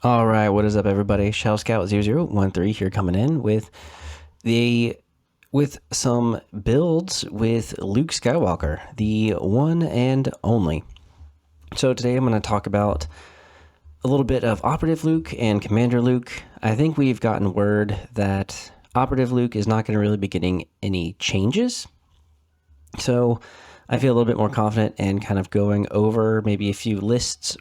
All right, what is up, everybody? Shell Scout 0013 here, coming in with some builds with Luke Skywalker, the one and only. So today I'm going to talk about a little bit of Operative Luke and Commander Luke. I think we've gotten word that Operative Luke is not going to really be getting any changes. So I feel a little bit more confident in kind of going over maybe a few lists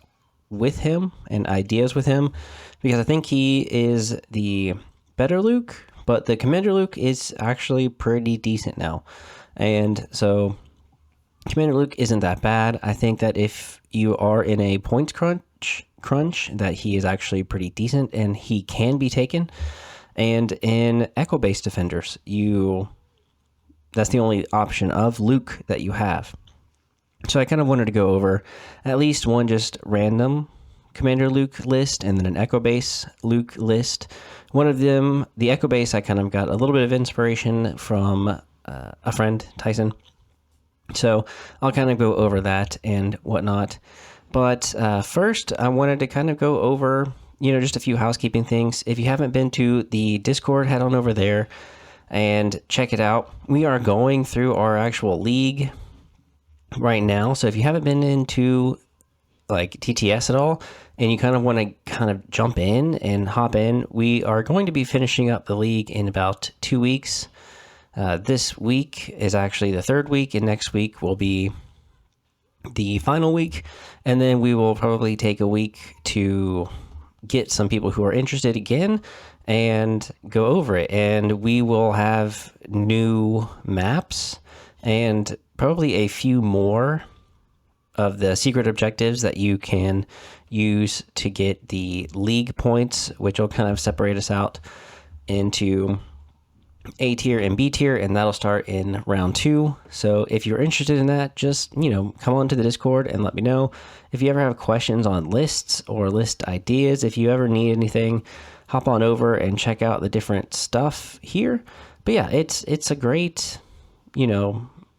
with him and ideas with him, because I think he is the better Luke, but the Commander Luke is actually pretty decent now. And so Commander Luke isn't that bad. I think that if you are in a points crunch, that he is actually pretty decent and he can be taken. And in echo-based defenders, that's the only option of Luke that you have. So I kind of wanted to go over at least one just random Commander Luke list and then an Echo Base Luke list. One of them, the Echo Base, I kind of got a little bit of inspiration from a friend, Tyson. So I'll kind of go over that and whatnot. But first, I wanted to kind of go over, just a few housekeeping things. If you haven't been to the Discord, head on over there and check it out. We are going through our actual league right now, so if you haven't been into like TTS at all and you kind of want to kind of jump in and hop in, we are going to be finishing up the league in about 2 weeks. This week is actually the third week, and next week will be the final week, and then we will probably take a week to get some people who are interested again and go over it, and we will have new maps and probably a few more of the secret objectives that you can use to get the league points, which will kind of separate us out into A tier and B tier, and that'll start in round 2. So if you're interested in that, just, come on to the Discord and let me know. If you ever have questions on lists or list ideas, if you ever need anything, hop on over and check out the different stuff here. But yeah, it's a great,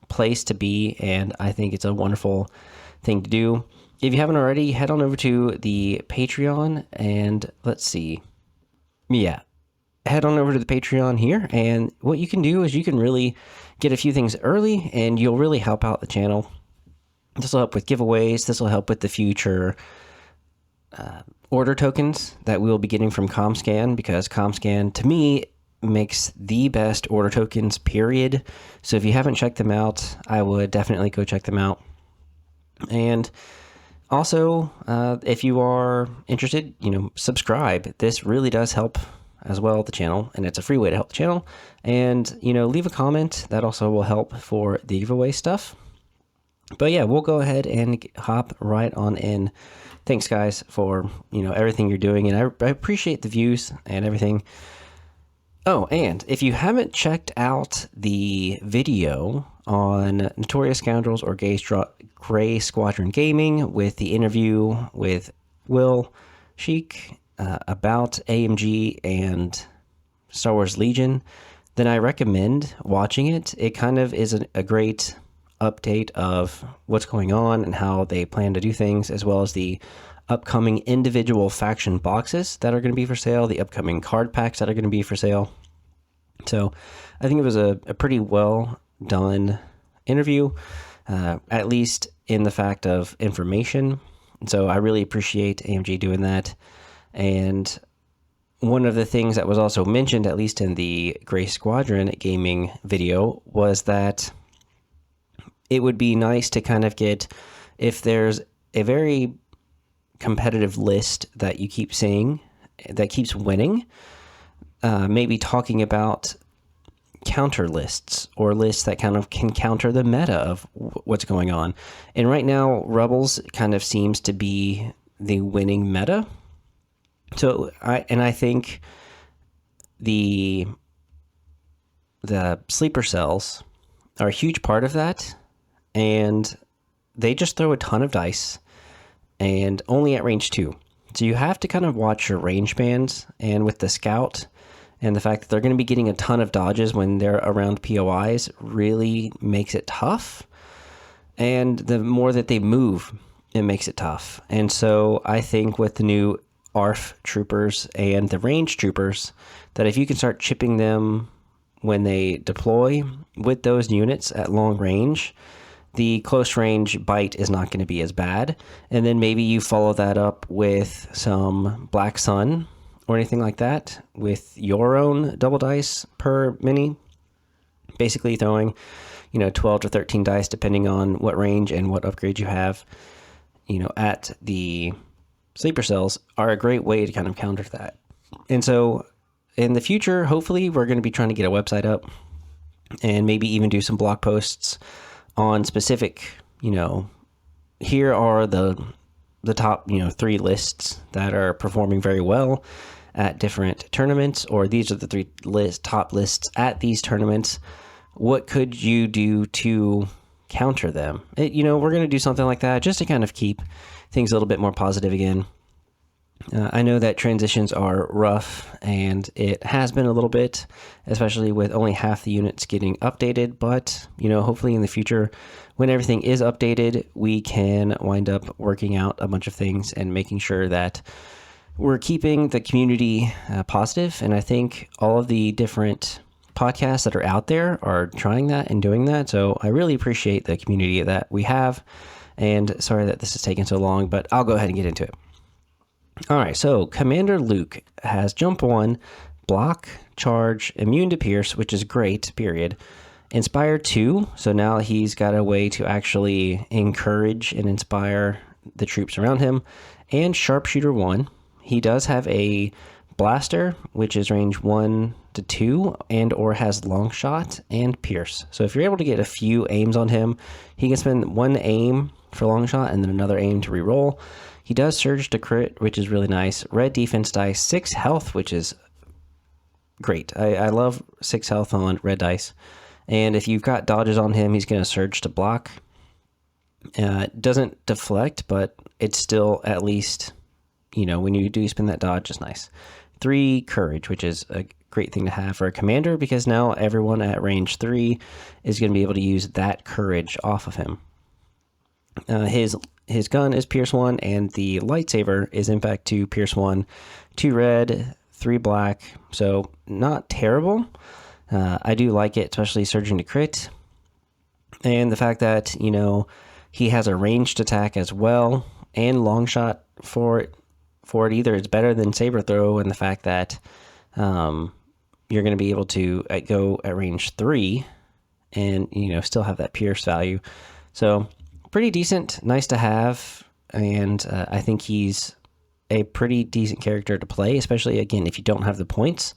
place to be, and I think it's a wonderful thing to do. If you haven't already, head on over to the Patreon, and let's see. Yeah, head on over to the Patreon here, and what you can do is you can really get a few things early, and you'll really help out the channel. This will help with giveaways. This will help with the future order tokens that we will be getting from ComScan, because ComScan, to me, makes the best order tokens, period. So if you haven't checked them out, I would definitely go check them out. And also, if you are interested, subscribe. This really does help as well the channel, and it's a free way to help the channel. And, leave a comment. That also will help for the giveaway stuff. But yeah, we'll go ahead and hop right on in. Thanks, guys, for, everything you're doing. And I appreciate the views and everything. Oh, and if you haven't checked out the video on Notorious Scoundrels or Gray Squadron Gaming with the interview with Will Sheik about AMG and Star Wars Legion, then I recommend watching it. It kind of is a great update of what's going on and how they plan to do things, as well as the upcoming individual faction boxes that are going to be for sale, the upcoming card packs that are going to be for sale. So I think it was a pretty well done interview, at least in the fact of information. So I really appreciate AMG doing that. And one of the things that was also mentioned, at least in the Gray Squadron Gaming video, was that it would be nice to kind of get, if there's a very competitive list that you keep seeing that keeps winning, maybe talking about counter lists or lists that kind of can counter the meta of what's going on. And right now, Rebels kind of seems to be the winning meta. So I think the sleeper cells are a huge part of that, and they just throw a ton of dice, and only at range 2. So you have to kind of watch your range bands, and with the scout and the fact that they're going to be getting a ton of dodges when they're around POIs really makes it tough. And the more that they move, it makes it tough. And so I think with the new ARF troopers and the range troopers, that if you can start chipping them when they deploy with those units at long range, the close range bite is not going to be as bad. And then maybe you follow that up with some Black Sun or anything like that with your own double dice per mini, basically throwing 12 to 13 dice depending on what range and what upgrade you have at the sleeper cells, are a great way to kind of counter that. And so in the future, hopefully we're going to be trying to get a website up and maybe even do some blog posts on specific, here are the top, 3 lists that are performing very well at different tournaments, or these are the 3 top lists at these tournaments. What could you do to counter them? We're going to do something like that just to kind of keep things a little bit more positive again. I know that transitions are rough, and it has been a little bit, especially with only half the units getting updated. But, hopefully in the future, when everything is updated, we can wind up working out a bunch of things and making sure that we're keeping the community positive. And I think all of the different podcasts that are out there are trying that and doing that. So I really appreciate the community that we have. And sorry that this is taking so long, but I'll go ahead and get into it. All right, so Commander Luke has jump 1, block, charge, immune to pierce, which is great, period. Inspire 2, so now he's got a way to actually encourage and inspire the troops around him. And sharpshooter 1, he does have a blaster, which is range 1 to 2, and or has long shot and pierce. So if you're able to get a few aims on him, he can spend 1 aim for long shot and then another aim to reroll. He does surge to crit, which is really nice. Red defense dice, 6 health, which is great. I love 6 health on red dice. And if you've got dodges on him, he's going to surge to block. Doesn't deflect, but it's still at least, when you do spin that dodge, is nice. 3 courage, which is a great thing to have for a commander, because now everyone at range 3 is going to be able to use that courage off of him. His gun is Pierce 1, and the lightsaber is Impact 2, Pierce 1, 2 red, 3 black, so not terrible. I do like it, especially surging to crit. And the fact that, he has a ranged attack as well, and long shot for it either is better than saber throw, and the fact that you're going to be able to go at range 3 and, still have that pierce value. So pretty decent, nice to have, and I think he's a pretty decent character to play, especially, again, if you don't have the points.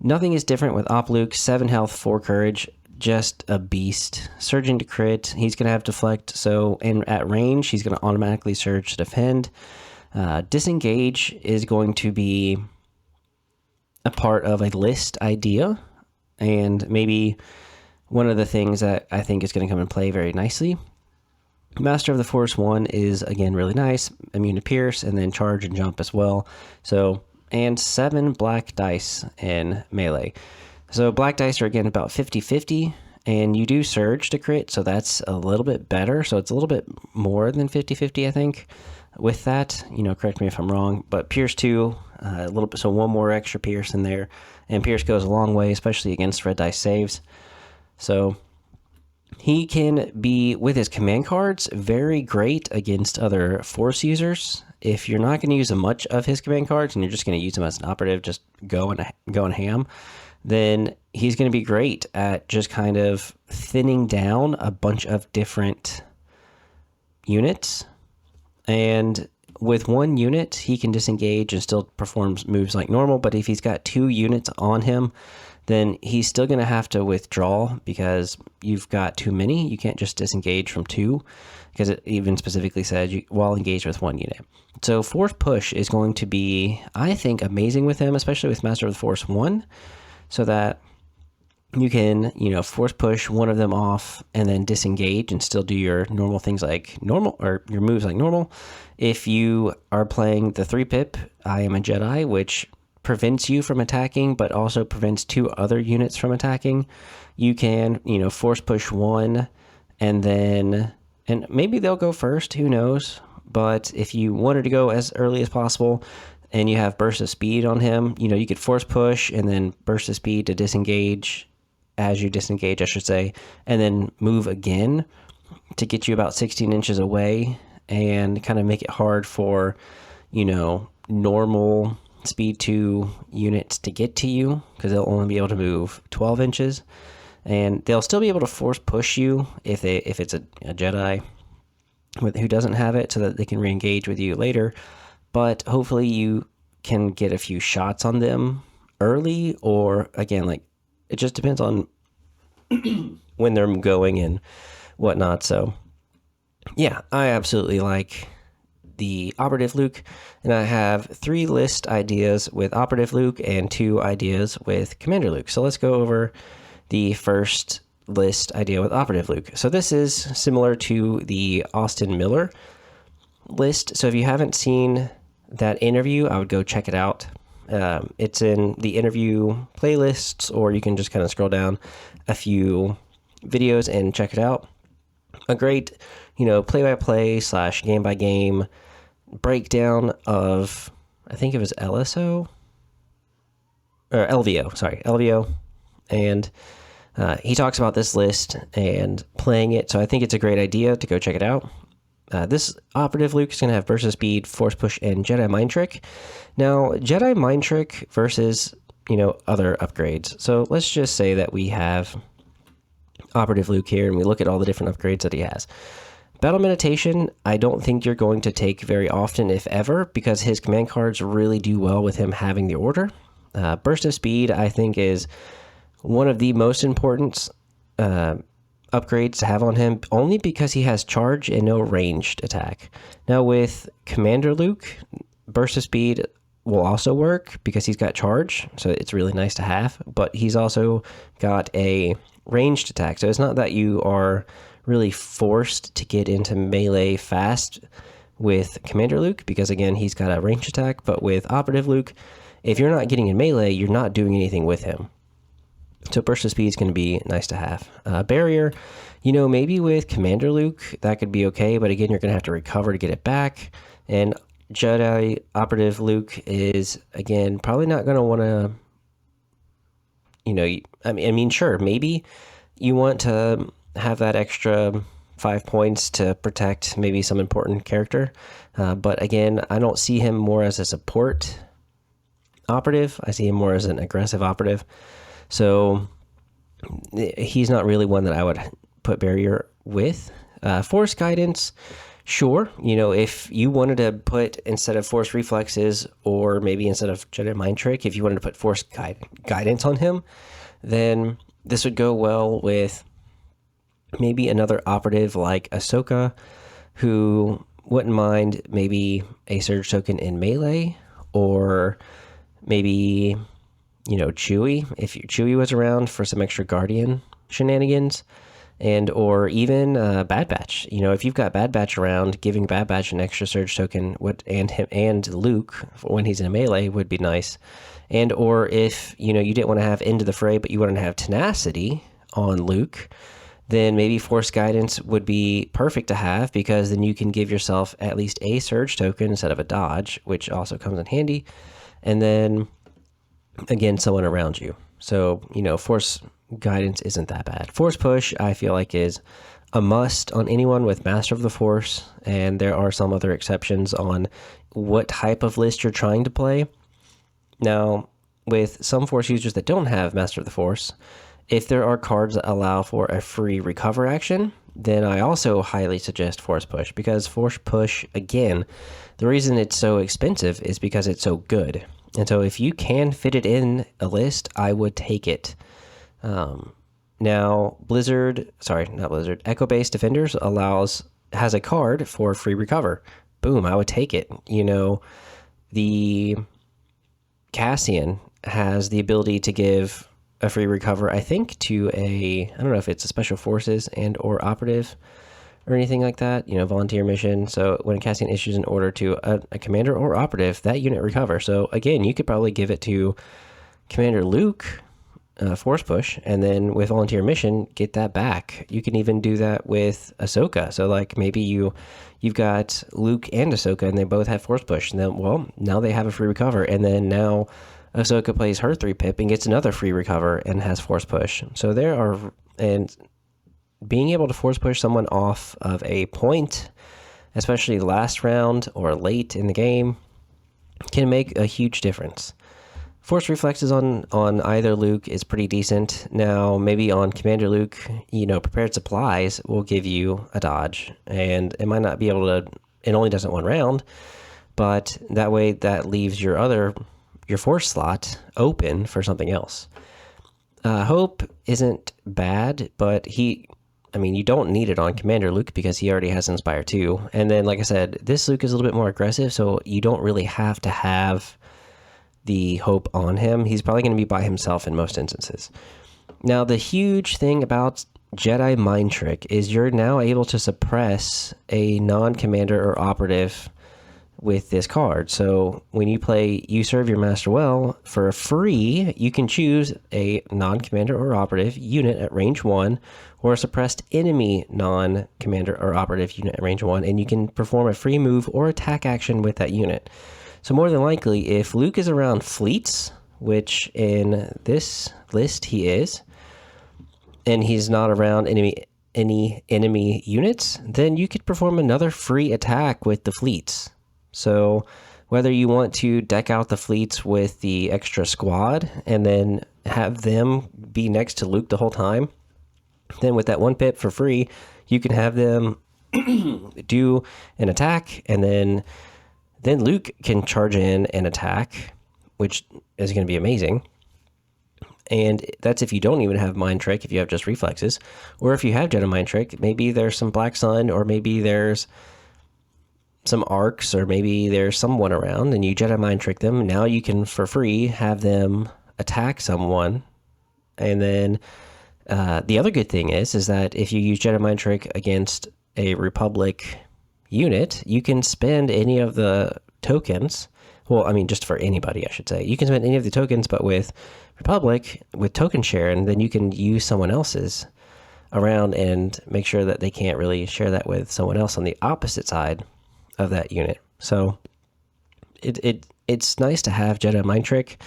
Nothing is different with Op Luke, 7 health, 4 courage, just a beast. Surging to crit, he's going to have deflect, so at range, he's going to automatically surge to defend. Disengage is going to be a part of a list idea, and maybe one of the things that I think is going to come and play very nicely. Master of the Force 1 is, again, really nice. Immune to pierce, and then charge and jump as well. So, and 7 black dice in melee. So black dice are, again, about 50-50, and you do surge to crit, so that's a little bit better. So it's a little bit more than 50-50, I think. With that, correct me if I'm wrong, but pierce 2, a little bit, so 1 more extra pierce in there. And pierce goes a long way, especially against red dice saves. So he can be, with his command cards, very great against other Force users. If you're not going to use much of his command cards and you're just going to use them as an operative, just going ham, then he's going to be great at just kind of thinning down a bunch of different units. And with 1 unit, he can disengage and still performs moves like normal. But if he's got 2 units on him, then he's still going to have to withdraw because you've got too many. You can't just disengage from 2, because it even specifically said while engaged with 1 unit. So Force Push is going to be, I think, amazing with him, especially with Master of the Force 1, so that you can, Force Push one of them off and then disengage and still do your normal things like normal, or your moves like normal. If you are playing the 3-pip, I Am a Jedi, which prevents you from attacking, but also prevents 2 other units from attacking, you can, Force Push 1, and maybe they'll go first, who knows? But if you wanted to go as early as possible, and you have burst of speed on him, you could force push and then burst of speed to disengage as you disengage, I should say, and then move again to get you about 16 inches away and kind of make it hard for, normal speed 2 units to get to you, because they'll only be able to move 12 inches. And they'll still be able to force push you if it's a Jedi who doesn't have it, so that they can re-engage with you later. But hopefully you can get a few shots on them early, or again, like, it just depends on when they're going and whatnot. So yeah, I absolutely like the Operative Luke, and I have 3 list ideas with Operative Luke and 2 ideas with Commander Luke. So let's go over the first list idea with Operative Luke. So this is similar to the Austin Miller list. So if you haven't seen that interview, I would go check it out. It's in the interview playlists, or you can just kind of scroll down a few videos and check it out. A great, play-by-play / game-by-game breakdown of, I think it was LVO, and he talks about this list and playing it, so I think it's a great idea to go check it out. This Operative Luke is going to have burst of speed, force push, and Jedi Mind Trick. Now, Jedi Mind Trick versus, other upgrades. So let's just say that we have Operative Luke here, and we look at all the different upgrades that he has. Battle Meditation, I don't think you're going to take very often, if ever, because his command cards really do well with him having the order. Burst of Speed, I think, is one of the most important upgrades to have on him, only because he has charge and no ranged attack. Now with Commander Luke, burst of speed will also work because he's got charge, so it's really nice to have, but he's also got a ranged attack. So it's not that you are really forced to get into melee fast with Commander Luke, because again, he's got a ranged attack, but with Operative Luke, if you're not getting in melee, you're not doing anything with him. So burst of speed is going to be nice to have. Barrier, maybe with Commander Luke, that could be okay, but again, you're going to have to recover to get it back. And Jedi Operative Luke is, again, probably not going to want to, sure, maybe you want to have that extra 5 points to protect maybe some important character. But again, I don't see him more as a support operative. I see him more as an aggressive operative. So he's not really one that I would put barrier with. Force guidance, sure. If you wanted to put, instead of force reflexes, or maybe instead of Jedi Mind Trick, if you wanted to put force guidance on him, then this would go well with maybe another operative like Ahsoka, who wouldn't mind maybe a surge token in melee, or maybe Chewie, if Chewie was around for some extra Guardian shenanigans, and or even Bad Batch. If you've got Bad Batch around, giving Bad Batch an extra surge token and him and Luke when he's in a melee would be nice. And or if you didn't want to have Into the Fray, but you wanted to have Tenacity on Luke, then maybe Force Guidance would be perfect to have, because then you can give yourself at least a surge token instead of a dodge, which also comes in handy. And then again, someone around you. So, Force Guidance isn't that bad. Force Push, I feel like, is a must on anyone with Master of the Force, and there are some other exceptions on what type of list you're trying to play. Now, with some Force users that don't have Master of the Force, if there are cards that allow for a free recover action, then I also highly suggest Force Push, because Force Push, again, the reason it's so expensive is because it's so good. And so if you can fit it in a list, I would take it. Now, Echo-based Defenders has a card for free recover. Boom, I would take it. The Cassian has the ability to give a free recover, I think, to I don't know if it's a Special Forces and or Operative or anything like that, volunteer mission. So when Cassian issues an order to a commander or operative, that unit recover. So again, you could probably give it to Commander Luke, force push, and then with volunteer mission, get that back. You can even do that with Ahsoka. So like maybe you've got Luke and Ahsoka, and they both have force push, and then now they have a free recover, and then now Ahsoka plays her 3-pip and gets another free recover and has force push. So there are, and being able to force push someone off of a point, especially last round or late in the game, can make a huge difference. Force reflexes on either Luke is pretty decent. Now, maybe on Commander Luke, prepared supplies will give you a dodge, and it might not be able to, it only does it one round, but that way that leaves your force slot open for something else. Hope isn't bad, but you don't need it on Commander Luke because he already has Inspire 2. And then, like I said, this Luke is a little bit more aggressive, so you don't really have to have the hope on him. He's probably going to be by himself in most instances. Now, the huge thing about Jedi Mind Trick is you're now able to suppress a non-commander or operative with this card. So when you play You Serve Your Master Well, for free, you can choose a non-commander or operative unit at range 1 or a suppressed enemy non-commander or operative unit at range 1, and you can perform a free move or attack action with that unit. So more than likely, if Luke is around fleets, which in this list he is, and he's not around any enemy units, then you could perform another free attack with the fleets. So whether you want to deck out the fleets with the extra squad and then have them be next to Luke the whole time, then with that 1-pip for free, you can have them do an attack, and then Luke can charge in and attack, which is going to be amazing. And that's if you don't even have Mind Trick, if you have just reflexes. Or if you have Jedi Mind Trick, maybe there's some Black Sun, or maybe there's some arcs, or maybe there's someone around, and you Jedi Mind Trick them. Now you can, for free, have them attack someone. And then the other good thing is that if you use Jedi Mind Trick against a Republic unit, you can spend any of the tokens. Well, just for anybody, I should say. You can spend any of the tokens, but with Republic, with token share, and then you can use someone else's around and make sure that they can't really share that with someone else on the opposite side of that unit. So it's nice to have Jedi Mind Trick,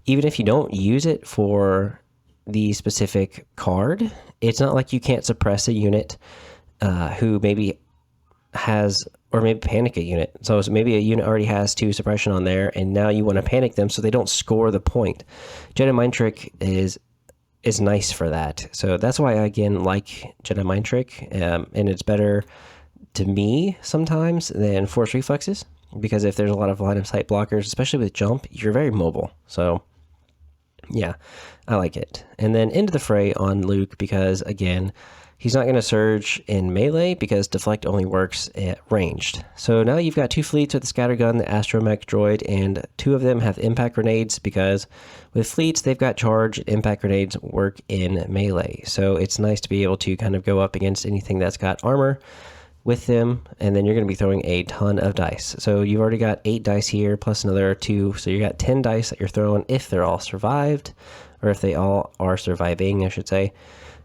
even if you don't use it for the specific card. It's not like you can't suppress a unit who maybe has, or maybe panic a unit. So maybe a unit already has 2 suppression on there, and now you want to panic them so they don't score the point. Jedi Mind Trick is nice for that. So that's why I, again, like Jedi Mind Trick, and it's better to me sometimes than Force Reflexes, because if there's a lot of line of sight blockers, especially with jump, you're very mobile. So yeah, I like it. And then into the fray on Luke, because again, he's not going to surge in melee because deflect only works at ranged. So now you've got 2 fleets with the scattergun, the astromech droid, and 2 of them have impact grenades, because with fleets, they've got charge. Impact grenades work in melee. So it's nice to be able to kind of go up against anything that's got armor with them, and then you're going to be throwing a ton of dice. So you've already got 8 dice here, plus another 2. So you got 10 dice that you're throwing if they're all survived, or if they all are surviving, I should say.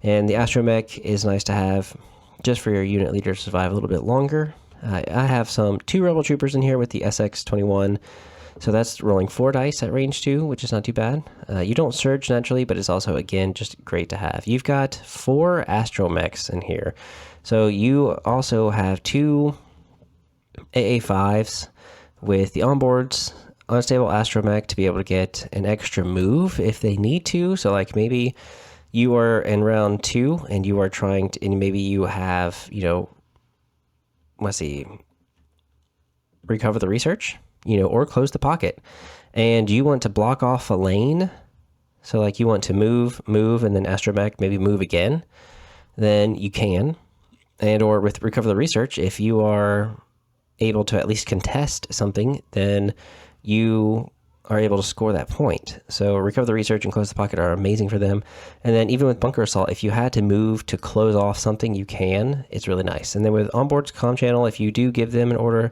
And the astromech is nice to have just for your unit leader to survive a little bit longer. I have 2 rebel troopers in here with the SX-21. So that's rolling 4 dice at range 2, which is not too bad. You don't surge naturally, but it's also, again, just great to have. You've got 4 astromechs in here. So you also have 2 AA5s with the onboards, unstable astromech to be able to get an extra move if they need to. So like maybe you are in round 2 and you are trying to, and maybe you have, let's see, recover the research, or close the pocket, and you want to block off a lane. So like you want to move, and then astromech maybe move again, then you can. And or with recover the research, if you are able to at least contest something, then you are able to score that point. So recover the research and close the pocket are amazing for them. And then even with bunker assault, if you had to move to close off something, you can. It's really nice. And then with onboard's comm channel, if you do give them an order,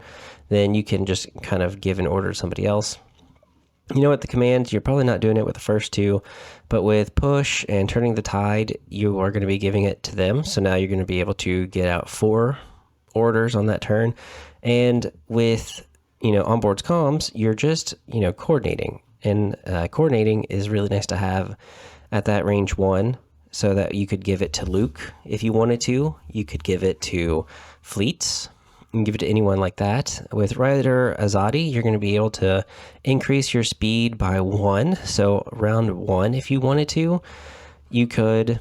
then you can just kind of give an order to somebody else. You know, with the commands, you're probably not doing it with the first two, but with push and turning the tide, you are going to be giving it to them. So now you're going to be able to get out 4 orders on that turn. And with, onboard's comms, you're just, coordinating. And coordinating is really nice to have at that range 1, so that you could give it to Luke if you wanted to. You could give it to fleets. You can give it to anyone like that. With Rider Azadi, you're going to be able to increase your speed by 1. So round 1, if you wanted to, you could,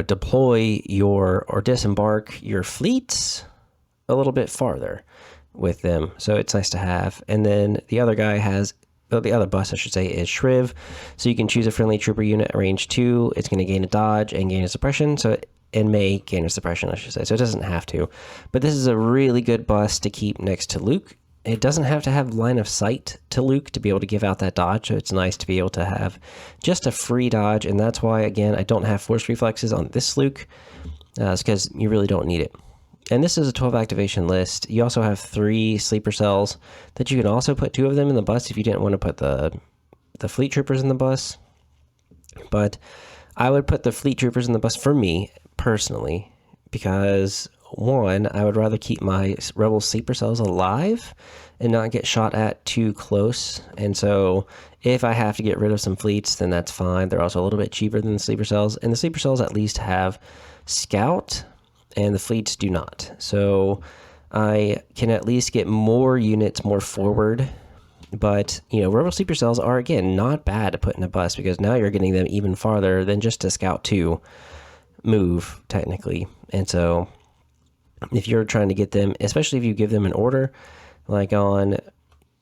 deploy or disembark your fleets a little bit farther with them. So it's nice to have. And then the other guy the other bus, I should say, is Shriv. So you can choose a friendly trooper unit at range 2. It's going to gain a dodge and gain a suppression. And may gain a suppression, I should say. So it doesn't have to. But this is a really good bus to keep next to Luke. It doesn't have to have line of sight to Luke to be able to give out that dodge. So it's nice to be able to have just a free dodge. And that's why, again, I don't have force reflexes on this Luke. It's because you really don't need it. And this is a 12 activation list. You also have 3 sleeper cells that you can also put 2 of them in the bus if you didn't want to put the fleet troopers in the bus. But I would put the fleet troopers in the bus for me personally, because 1, I would rather keep my rebel sleeper cells alive and not get shot at too close. And so if I have to get rid of some fleets, then that's fine. They're also a little bit cheaper than the sleeper cells, and the sleeper cells at least have scout, and the fleets do not. So I can at least get more units more forward. But, rebel sleeper cells are, again, not bad to put in a bus, because now you're getting them even farther than just a scout 2 move, technically. And so if you're trying to get them, especially if you give them an order, like on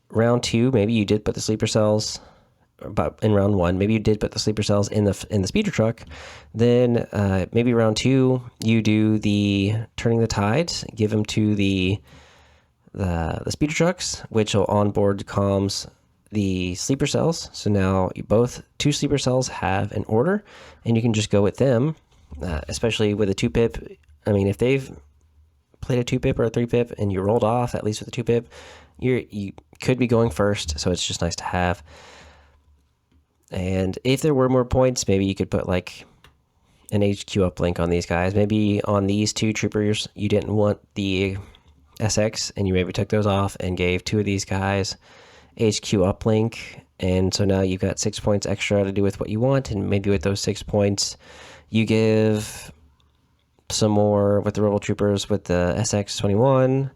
round 2, maybe you did put the sleeper cells, but in round 1, maybe you did put the sleeper cells in the speeder truck. Then maybe round 2, you do the turning the tides, give them to the speeder trucks, which will onboard comms the sleeper cells. So now both 2 sleeper cells have an order, and you can just go with them, especially with a 2-pip. I mean, if they've played a 2-pip or a 3-pip and you rolled off, at least with a 2-pip, you could be going first. So it's just nice to have. And if there were more points, maybe you could put like an HQ uplink on these guys. Maybe on these 2 troopers, you didn't want the SX, and you maybe took those off and gave 2 of these guys HQ uplink. And so now you've got 6 points extra to do with what you want. And maybe with those 6 points, you give some more with the rebel troopers with the SX-21,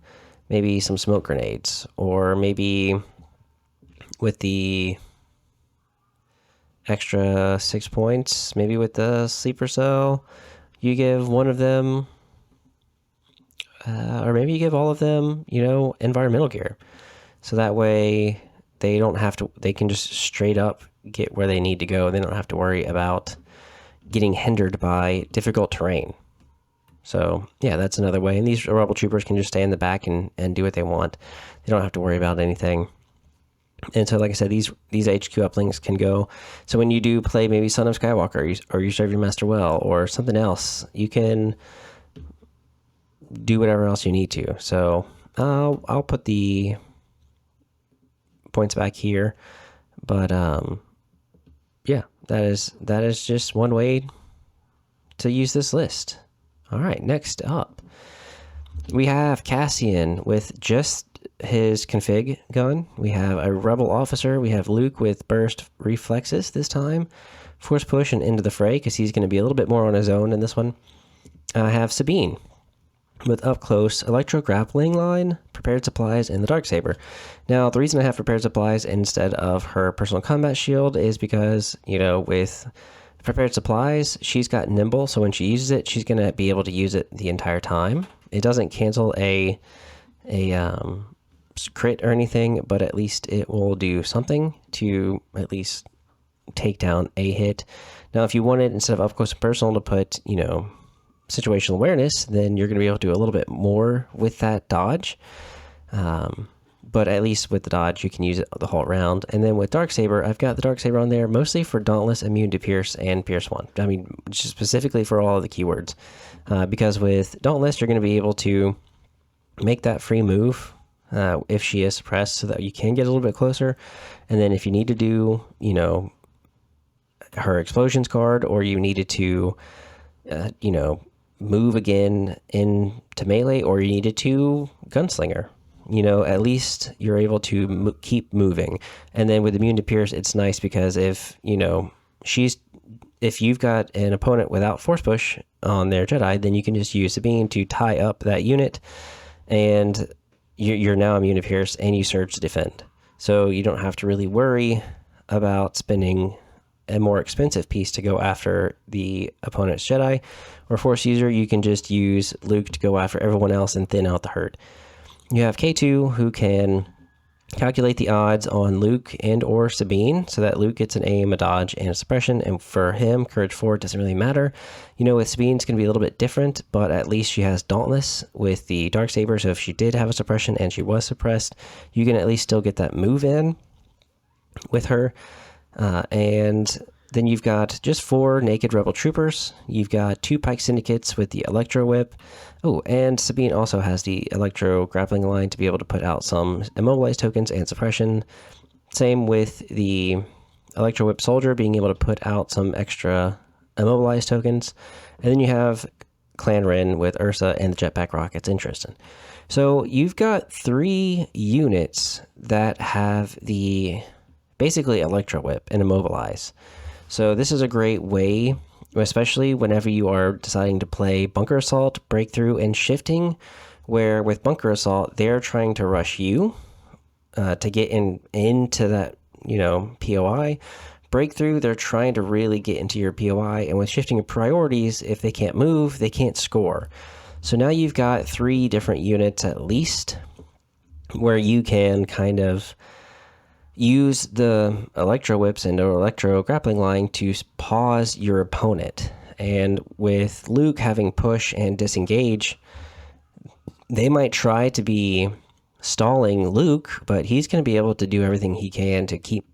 maybe some smoke grenades, or maybe with the extra 6 points, maybe with the sleeper cell, you give one of them, or maybe you give all of them, environmental gear. So that way they don't have to, they can just straight up get where they need to go. They don't have to worry about getting hindered by difficult terrain. So yeah, that's another way. And these rebel troopers can just stay in the back and do what they want. They don't have to worry about anything. And so, like I said, these HQ uplinks can go. So when you do play maybe Son of Skywalker, or you serve your master well, or something else, you can do whatever else you need to. So I'll put the points back here. But yeah, that is just one way to use this list. All right, next up, we have Cassian with just his config gun. We have a rebel officer. We have Luke with burst reflexes this time, force push and into the fray, because he's going to be a little bit more on his own in this one. I have Sabine with up close electro grappling line, prepared supplies, and the Darksaber. Now, the reason I have prepared supplies instead of her personal combat shield is because, with prepared supplies, she's got nimble, so when she uses it, she's going to be able to use it the entire time. It doesn't cancel a crit or anything, but at least it will do something to at least take down a hit. Now, if you wanted, instead of up close and personal, to put, situational awareness, then you're going to be able to do a little bit more with that dodge. But at least with the dodge, you can use it the whole round. And then with Darksaber, I've got the Darksaber on there mostly for Dauntless, Immune to Pierce, and Pierce 1. I mean, just specifically for all of the keywords. Because with Dauntless, you're going to be able to make that free move if she is suppressed, so that you can get a little bit closer. And then if you need to do, her explosions card, or you needed to, move again into melee, or you needed to gunslinger, at least you're able to keep moving. And then with immune to pierce, it's nice because if you've got an opponent without force push on their Jedi, then you can just use Sabine to tie up that unit, and you're now immune to pierce, and you surge to defend. So you don't have to really worry about spending a more expensive piece to go after the opponent's Jedi or Force user. You can just use Luke to go after everyone else and thin out the herd. You have K2, who can calculate the odds on Luke and or Sabine, so that Luke gets an aim, a dodge, and a suppression. And for him, Courage 4 doesn't really matter. With Sabine, it's going to be a little bit different, but at least she has Dauntless with the Darksaber. So if she did have a suppression and she was suppressed, you can at least still get that move in with her. And then you've got just 4 naked rebel troopers. You've got 2 pike syndicates with the electro whip. Oh, and Sabine also has the electro grappling line to be able to put out some immobilized tokens and suppression. Same with the electro whip soldier being able to put out some extra immobilized tokens. And then you have Clan Ren with Ursa and the jetpack rockets. Interesting. So you've got 3 units that have the basically electro whip and immobilize. So this is a great way, especially whenever you are deciding to play bunker assault, breakthrough, and shifting, where with bunker assault, they're trying to rush you to get into that, POI. Breakthrough, they're trying to really get into your POI, and with shifting of priorities, if they can't move, they can't score. So now you've got 3 different units at least where you can kind of use the electro whips and electro grappling line to pause your opponent. And with Luke having push and disengage, they might try to be stalling Luke, but he's going to be able to do everything he can to keep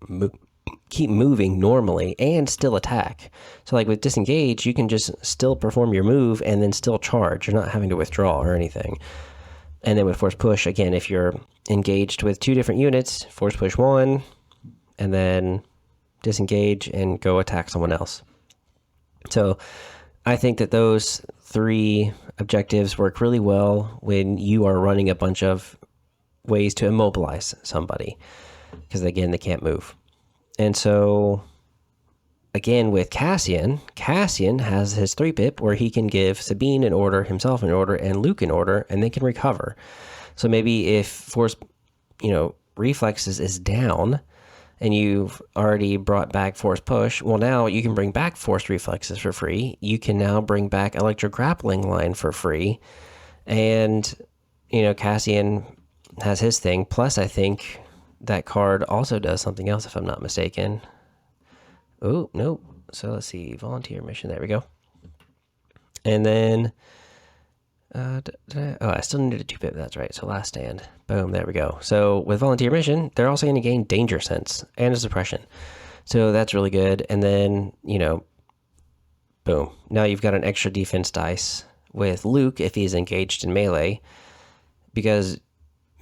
moving normally and still attack. So like with disengage, you can just still perform your move and then still charge. You're not having to withdraw or anything. And then with force push, again, if you're engaged with 2 different units, force push 1, and then disengage and go attack someone else. So I think that those 3 objectives work really well when you are running a bunch of ways to immobilize somebody, because again, they can't move. And so again, with Cassian has his 3-pip where he can give Sabine an order, himself an order, and Luke an order, and they can recover. So maybe if force, reflexes is down and you've already brought back force push, well, now you can bring back force reflexes for free. You can now bring back electro grappling line for free. And, Cassian has his thing. Plus, I think that card also does something else, if I'm not mistaken. Oh, nope. So let's see. Volunteer mission. There we go. And then, I still needed a 2-pip. That's right. So last stand. Boom. There we go. So with volunteer mission, they're also going to gain danger sense and a suppression. So that's really good. And then, boom. Now you've got an extra defense dice with Luke if he's engaged in melee, because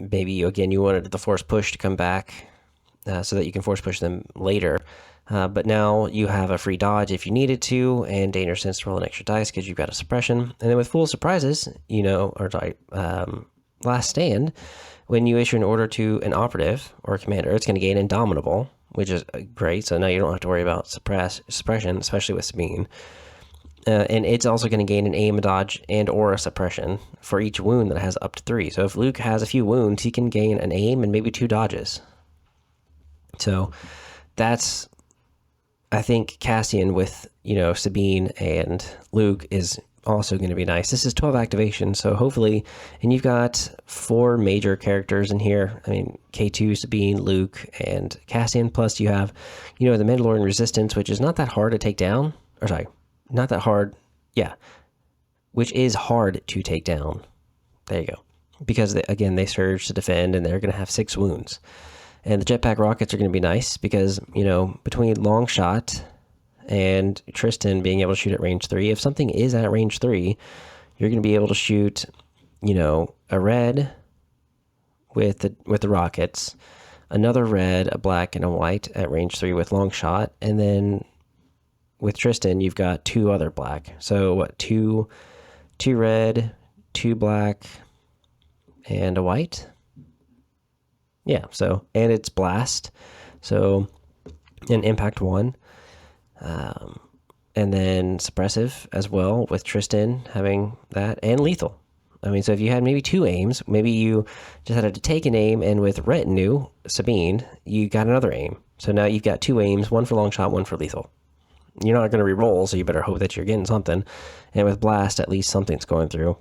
maybe, you wanted the force push to come back so that you can force push them later. But now you have a free dodge if you needed to, and danger sense to roll an extra dice because you've got a suppression. And then with full surprises, last stand, when you issue an order to an operative or a commander, it's going to gain Indomitable, which is great. So now you don't have to worry about suppression, especially with Sabine. And it's also going to gain an aim, a dodge, and or a suppression for each wound that has up to 3. So if Luke has a few wounds, he can gain an aim and maybe 2 dodges. So that's, I think, Cassian with, Sabine and Luke is also going to be nice. This is 12 activation, so hopefully, and you've got 4 major characters in here. I mean, K2, Sabine, Luke, and Cassian, plus you have, the Mandalorian Resistance, which is not that hard to take down. Or sorry, not that hard. Yeah. Which is hard to take down. There you go. Because, they surge to defend, and they're going to have 6 wounds. And the jetpack rockets are going to be nice because, between long shot and Tristan being able to shoot at range 3, if something is at range 3, you're going to be able to shoot, a red, with the rockets, another red, a black, and a white at range 3 with long shot, and then with Tristan, you've got 2 other black. So what? Two red, 2 black, and a white. Yeah. So, and it's blast. So an impact 1, and then suppressive as well with Tristan having that, and lethal. I mean, so if you had maybe 2 aims, maybe you just had to take an aim, and with retinue Sabine, you got another aim. So now you've got 2 aims, 1 for long shot, 1 for lethal. You're not going to re-roll, so you better hope that you're getting something. And with blast, at least something's going through.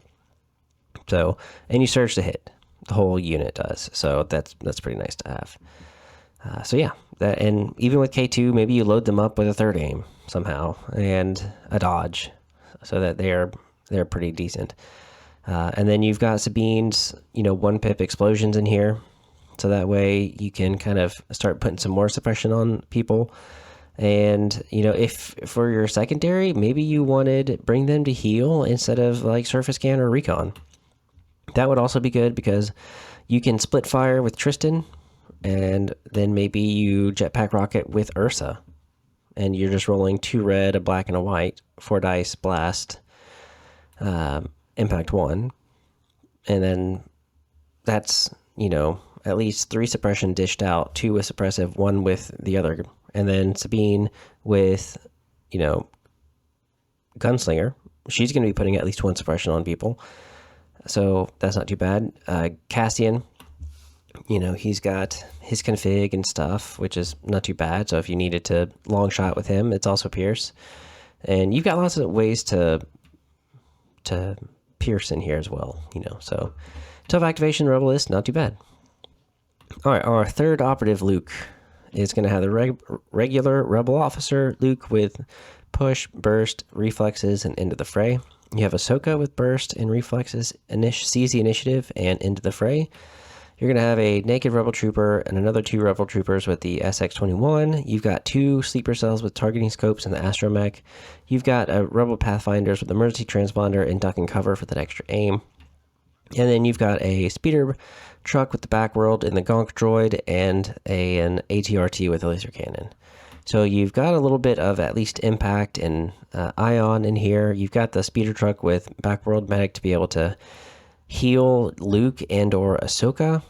So, and you surge to hit. The whole unit does. So that's pretty nice to have. So yeah, and even with K2, maybe you load them up with a 3rd aim somehow and a dodge, so that they're pretty decent. And then you've got Sabine's 1 pip explosions in here, so that way you can kind of start putting some more suppression on people. And if for your secondary, maybe you wanted bring them to heal instead of like surface scan or recon. That would also be good because you can split fire with Tristan, and then maybe you jetpack rocket with Ursa, and you're just rolling 2 red, a black, and a white, 4 dice, blast, impact 1, and then that's at least 3 suppression dished out, 2 with suppressive, 1 with the other, and then Sabine with gunslinger. She's going to be putting at least 1 suppression on people. So that's not too bad. Cassian, he's got his config and stuff, which is not too bad. So if you needed to long shot with him, it's also Pierce. And you've got lots of ways to Pierce in here as well, So tough activation, Rebelist, not too bad. All right, our 3rd operative Luke is going to have the regular Rebel officer Luke with push, burst, reflexes, and into the fray. You have Ahsoka with burst and reflexes, seize the initiative, and into the fray. You're going to have a naked Rebel Trooper and another 2 Rebel Troopers with the SX-21. You've got 2 sleeper cells with targeting scopes and the astromech. You've got a Rebel Pathfinders with emergency transponder and duck and cover for that extra aim. And then you've got a speeder truck with the backworld and the gonk droid, and an ATRT with a laser cannon. So you've got a little bit of at least impact and ion in here. You've got the speeder truck with backworld medic to be able to heal Luke and or Ahsoka.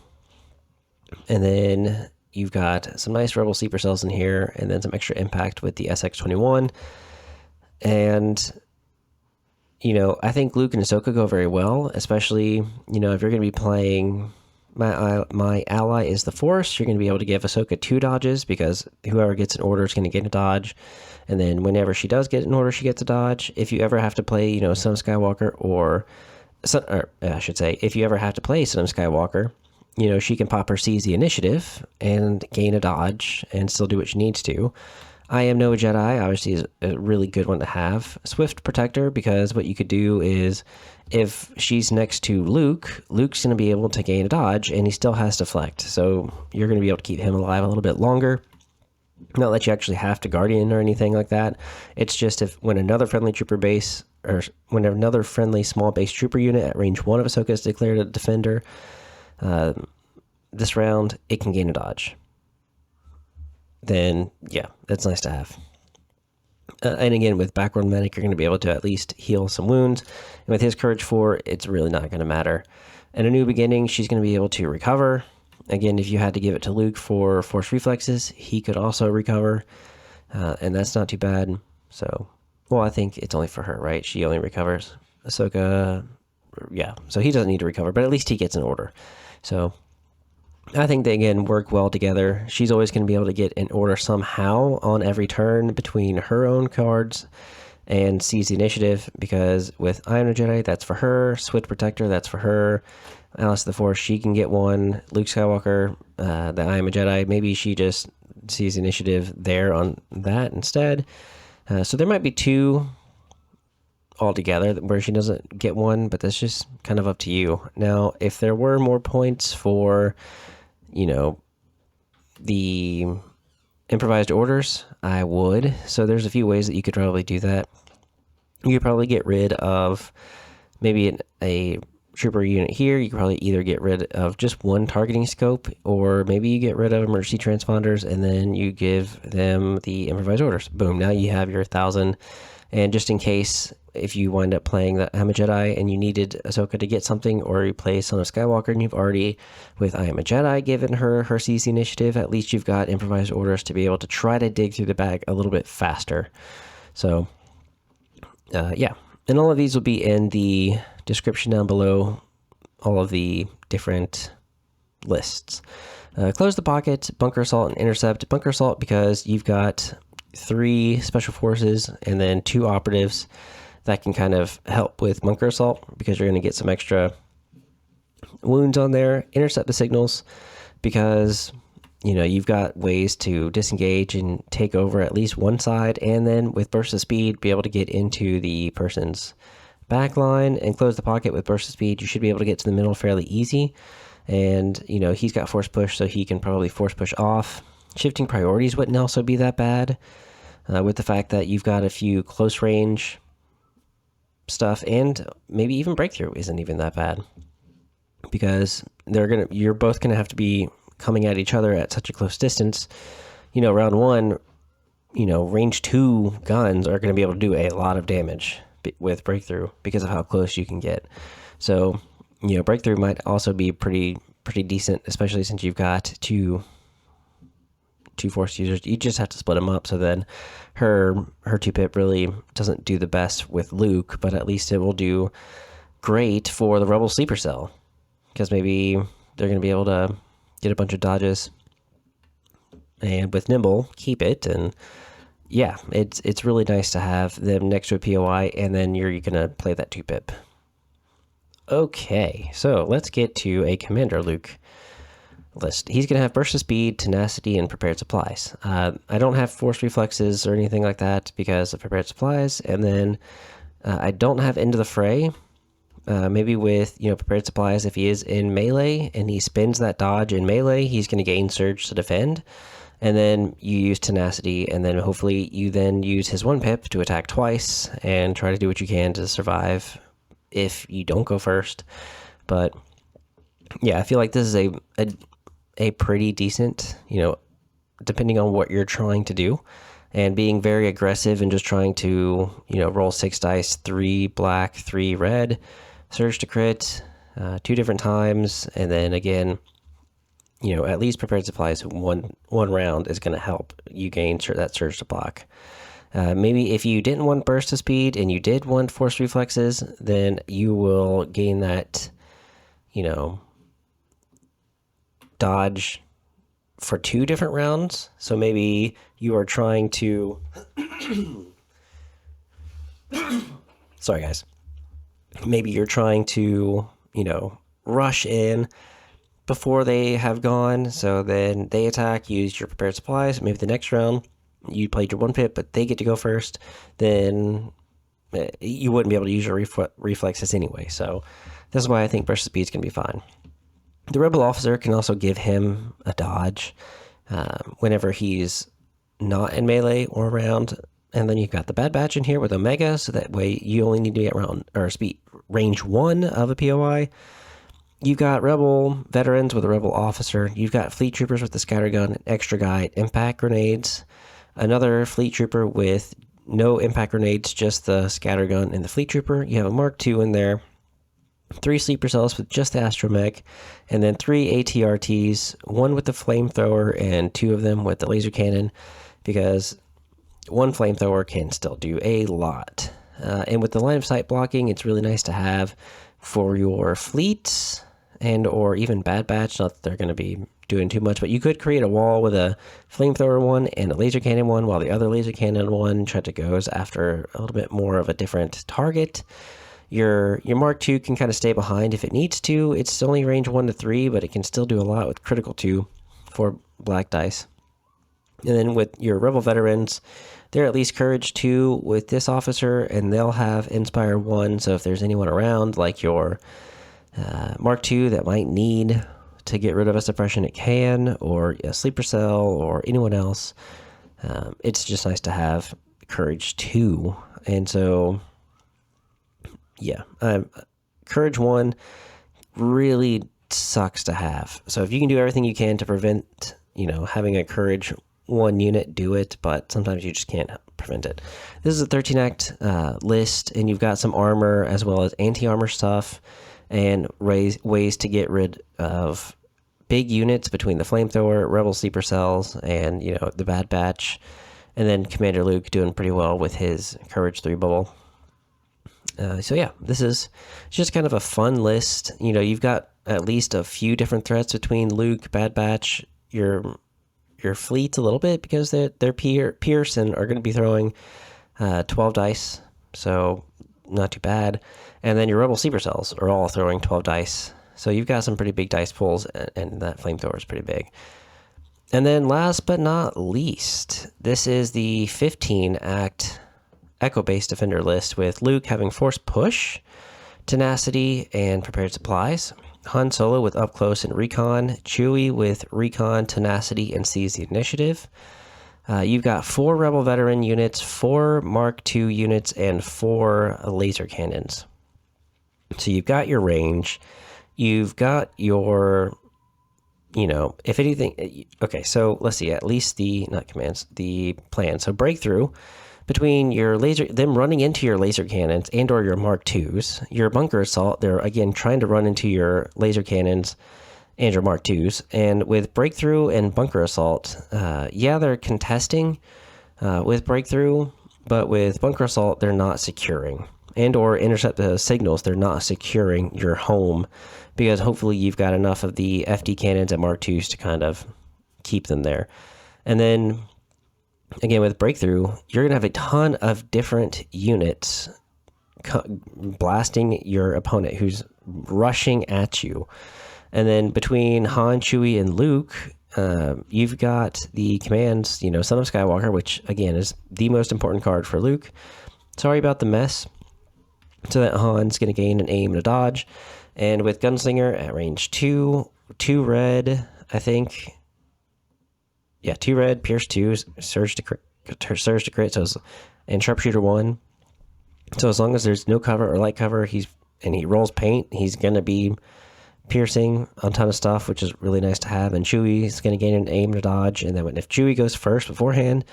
And then you've got some nice Rebel sleeper cells in here, and then some extra impact with the SX-21. And I think Luke and Ahsoka go very well, especially if you're going to be playing my ally is the Force. You're going to be able to give Ahsoka 2 dodges, because whoever gets an order is going to get a dodge, and then whenever she does get an order, she gets a dodge. If you ever have to play Son of Skywalker, or I should say, if you ever have to play Son of Skywalker, she can pop her seize the initiative and gain a dodge and still do what she needs to. I Am No Jedi obviously is a really good one to have. Swift Protector, because what you could do is, if she's next to Luke, Luke's going to be able to gain a dodge, and he still has to deflect. So you're going to be able to keep him alive a little bit longer. Not that you actually have to Guardian or anything like that. It's just when another friendly trooper base, or when another friendly small base trooper unit at range 1 of Ahsoka is declared a defender, this round, it can gain a dodge. Then, yeah, that's nice to have. And again, with Backward Medic, you're going to be able to at least heal some wounds. And with his Courage 4, it's really not going to matter. In A New Beginning, she's going to be able to recover. Again, if you had to give it to Luke for Force Reflexes, he could also recover. And that's not too bad. So, well, I think it's only for her, right? She only recovers. Ahsoka, yeah. So he doesn't need to recover, but at least he gets an order. So I think they, again, work well together. She's always going to be able to get an order somehow on every turn between her own cards and seize the initiative, because with I Am No Jedi, that's for her. Swift Protector, that's for her. Alice of the Force, she can get one. Luke Skywalker, the I Am a Jedi, maybe she just sees the initiative there on that instead. So there might be 2 altogether where she doesn't get one, but that's just kind of up to you. Now, if there were more points for, the improvised orders, I would. So there's a few ways that you could probably do that. You could probably get rid of maybe a trooper unit here, you can probably either get rid of just one targeting scope, or maybe you get rid of emergency transponders and then you give them the improvised orders. Boom, now you have your 1,000. And just in case, if you wind up playing the I'm a Jedi and you needed Ahsoka to get something, or you play Son of Skywalker and you've already, with I am a Jedi, given her CC initiative, at least you've got improvised orders to be able to try to dig through the bag a little bit faster. So, yeah. And all of these will be in the description down below, all of the different lists. Close the pocket, bunker assault, and intercept. Bunker assault because you've got 3 special forces and then 2 operatives that can kind of help with bunker assault because you're going to get some extra wounds on there. Intercept the signals because, you know, you've got ways to disengage and take over at least one side, and then with burst of speed be able to get into the person's back line. And close the pocket with burst of speed, you should be able to get to the middle fairly easy. And, you know, he's got force push, so he can probably force push off. Shifting priorities wouldn't also be that bad, with the fact that you've got a few close range stuff, and maybe even breakthrough isn't even that bad because you're both gonna have to be coming at each other at such a close distance. You know, round 1, you know, range 2 guns are going to be able to do a lot of damage with breakthrough because of how close you can get. So, you know, breakthrough might also be pretty decent, especially since you've got two force users. You just have to split them up, so then her 2-pip really doesn't do the best with Luke, but at least it will do great for the Rebel sleeper cell because maybe they're going to be able to get a bunch of dodges, and with nimble keep it. And yeah, it's really nice to have them next to a POI, and then you're going to play that 2-pip. Okay, so let's get to a Commander Luke list. He's going to have burst of speed, tenacity, and prepared supplies. I don't have force reflexes or anything like that because of prepared supplies. And then I don't have into the fray. Maybe with, you know, prepared supplies, if he is in melee and he spins that dodge in melee, he's going to gain surge to defend. And then you use tenacity, and then hopefully you then use his 1-pip to attack twice and try to do what you can to survive if you don't go first. But yeah, I feel like this is a pretty decent, you know, depending on what you're trying to do, and being very aggressive and just trying to, you know, roll 6 dice, 3 black, 3 red, surge to crit 2 different times, and then again, you know, at least prepared supplies one round is going to help you gain that surge to block. Maybe if you didn't want burst of speed and you did want force reflexes, then you will gain that, you know, dodge for 2 different rounds. So maybe you are trying to sorry guys, maybe you're trying to, you know, rush in before they have gone, so then they attack, use your prepared supplies. Maybe the next round you played your 1-pip, but they get to go first, then you wouldn't be able to use your reflexes anyway. So this is why I think burst speed is going to be fine. The Rebel officer can also give him a dodge whenever he's not in melee or around. And then you've got the Bad Batch in here with Omega, so that way you only need to get around or speed range 1 of a POI. You've got Rebel veterans with a Rebel officer. You've got fleet troopers with the scattergun, extra guide, impact grenades. Another fleet trooper with no impact grenades, just the scattergun and the fleet trooper. You have a Mark II in there. 3 sleeper cells with just the astromech, and then 3 ATRTs, 1 with the flamethrower and 2 of them with the laser cannon, because 1 flamethrower can still do a lot. And with the line of sight blocking, it's really nice to have for your fleets and or even Bad Batch. Not that they're going to be doing too much, but you could create a wall with a flamethrower one and a laser cannon one, while the other laser cannon one goes after a little bit more of a different target. Your Mark II can kind of stay behind if it needs to. It's only range 1 to 3, but it can still do a lot with critical 2 for black dice. And then with your Rebel veterans, they're at least Courage 2 with this officer, and they'll have Inspire 1. So if there's anyone around, like your Mark II that might need to get rid of a suppression, it can, or a sleeper cell, or anyone else. It's just nice to have Courage 2. And so, yeah, Courage 1 really sucks to have. So if you can do everything you can to prevent, having a courage 1 unit, do it, but sometimes you just can't prevent it. This is a 13 act list, and you've got some armor as well as anti-armor stuff and ways to get rid of big units between the flamethrower, rebel sleeper cells, and the Bad Batch, and then Commander Luke doing pretty well with his courage 3 bubble. So yeah, this is just kind of a fun list. You've got at least a few different threats between Luke, Bad Batch, your fleet a little bit, because they're Pierce and are going to be throwing 12 dice, so not too bad. And then your Rebel Sleeper Cells are all throwing 12 dice, so you've got some pretty big dice pulls, and that flamethrower is pretty big. And then last but not least, this is the 15 act Echo-based Defender list, with Luke having Force Push, Tenacity, and Prepared Supplies. Han Solo with Up Close and Recon. Chewie with Recon, Tenacity, and Seize the Initiative. You've got 4 Rebel Veteran units, 4 Mark II units, and 4 laser cannons. So you've got your range. You've got your, if anything... Okay, so let's see, at least the plan. So Breakthrough, between them running into your laser cannons and or your Mark IIs, your Bunker Assault, they're again trying to run into your laser cannons and your Mark IIs. And with Breakthrough and Bunker Assault, they're contesting with Breakthrough, but with Bunker Assault, they're not securing. And or Intercept the signals, they're not securing your home, because hopefully you've got enough of the FD cannons and Mark IIs to kind of keep them there. And then again, with Breakthrough, you're going to have a ton of different units blasting your opponent who's rushing at you. And then between Han, Chewie, and Luke, you've got the commands, Son of Skywalker, which, again, is the most important card for Luke. Sorry about the mess. So that Han's going to gain an aim and a dodge. And with Gunslinger at range 2 red, I think... Yeah, 2 red, Pierce 2, Surge to crit, and Sharpshooter 1. So as long as there's no cover or light cover, he rolls paint, he's going to be piercing a ton of stuff, which is really nice to have. And Chewie is going to gain an aim and a dodge. And then if Chewie goes first beforehand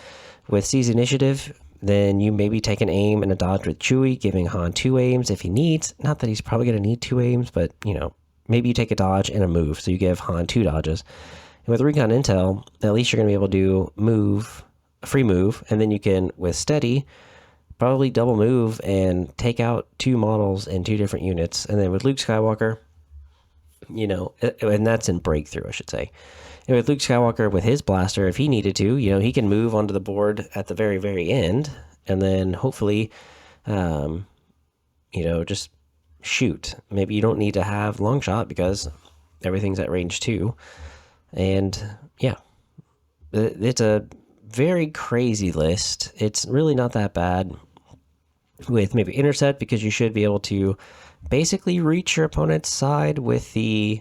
with Seize Initiative, then you maybe take an aim and a dodge with Chewie, giving Han 2 aims if he needs. Not that he's probably going to need 2 aims, but, maybe you take a dodge and a move, so you give Han 2 dodges. With Recon Intel, at least you're going to be able to do a free move, and then you can, with Steady, probably double move and take out 2 models and 2 different units. And then with Luke Skywalker, and that's in Breakthrough, I should say. And with Luke Skywalker, with his blaster, if he needed to, he can move onto the board at the very, very end, and then hopefully, just shoot. Maybe you don't need to have long shot because everything's at range 2. And yeah, it's a very crazy list. It's really not that bad with maybe Intercept, because you should be able to basically reach your opponent's side with the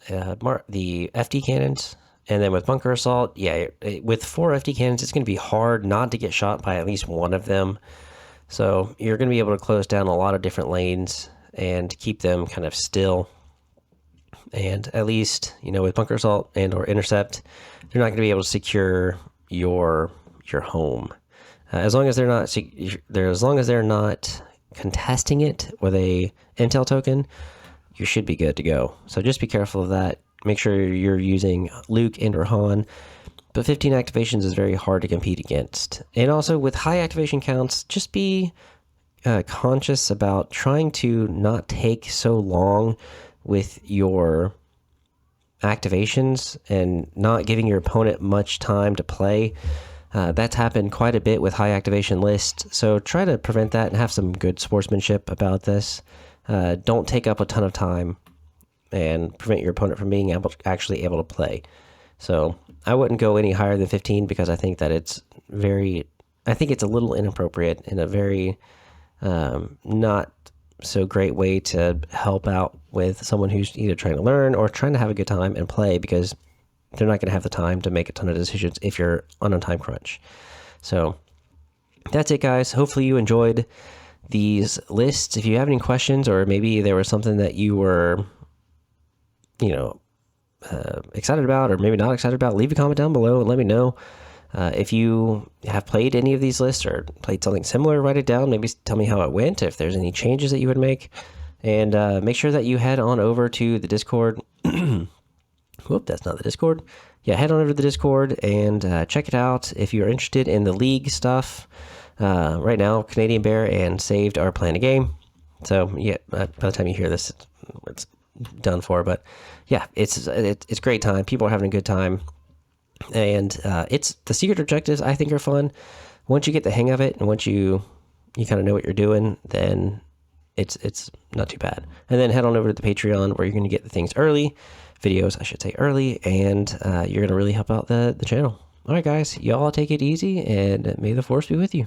FD cannons. And then with Bunker Assault, with 4 FD cannons, it's going to be hard not to get shot by at least one of them. So you're going to be able to close down a lot of different lanes and keep them kind of still. And at least, with Bunker Assault and or Intercept, they're not going to be able to secure your home. As long as they're not contesting it with a intel token, you should be good to go. So just be careful of that. Make sure you're using Luke and or Han. But 15 activations is very hard to compete against. And also with high activation counts, just be conscious about trying to not take so long with your activations and not giving your opponent much time to play. That's happened quite a bit with high activation lists, so try to prevent that and have some good sportsmanship about this. Don't take up a ton of time and prevent your opponent from being actually able to play. So I wouldn't go any higher than 15, because I think that it's a little inappropriate and a very not so great way to help out with someone who's either trying to learn or trying to have a good time and play, because they're not going to have the time to make a ton of decisions if you're on a time crunch. So that's it, guys. Hopefully you enjoyed these lists. If you have any questions, or maybe there was something that you were, excited about, or maybe not excited about, leave a comment down below and let me know. If you have played any of these lists or played something similar, write it down. Maybe tell me how it went, if there's any changes that you would make. And make sure that you head on over to the Discord. Whoop, that's not the Discord. Yeah, head on over to the Discord and check it out if you're interested in the league stuff. Right now, Canadian Bear and Saved are playing a game. So, yeah, by the time you hear this, it's done for. But, yeah, it's great time. People are having a good time. And it's the secret objectives, I think, are fun. Once you get the hang of it and once you kind of know what you're doing, then it's not too bad. And then head on over to the Patreon, where you're going to get the things early. Videos, I should say, early, and you're going to really help out the channel. All right, guys, y'all take it easy, and may the force be with you.